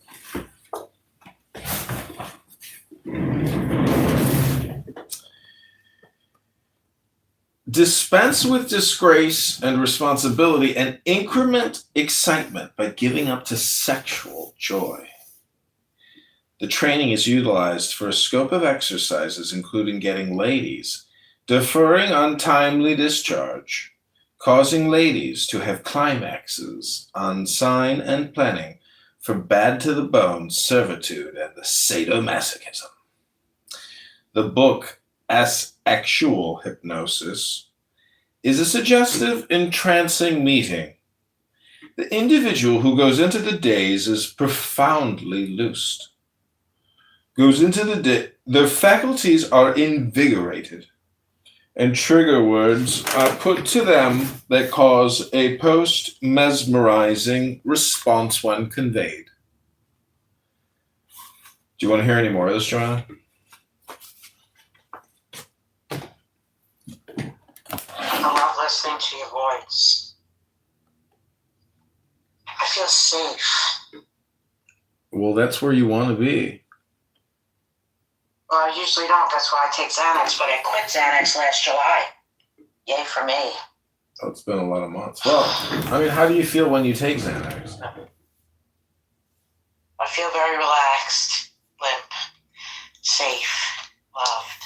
Dispense with disgrace and responsibility and increment excitement by giving up to sexual joy. The training is utilized for a scope of exercises including getting ladies, deferring untimely discharge, causing ladies to have climaxes on sign and planning for bad to the bone servitude and the sadomasochism. The book, As-Actual Hypnosis, is a suggestive, entrancing meeting. The individual who goes into the daze is profoundly loosed. Their faculties are invigorated, and trigger words are put to them that cause a post-mesmerizing response when conveyed. Do you want to hear any more of this, Joanna? I love listening to your voice. I feel safe. Well, that's where you want to be. Well, I usually don't. That's why I take Xanax, but I quit Xanax last July. Yay for me. Oh, it's been a lot of months. Well, I mean, how do you feel when you take Xanax? I feel very relaxed, limp, safe, loved.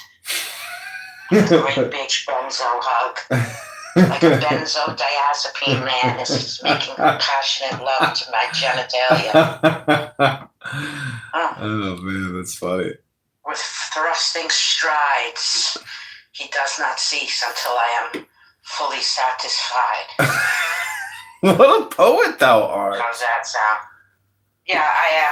A great big benzo hug. Like a benzodiazepine man is making passionate love to my genitalia. Oh, man, that's funny. With thrusting strides, he does not cease until I am fully satisfied. What a poet thou art. How's that sound? Yeah, I am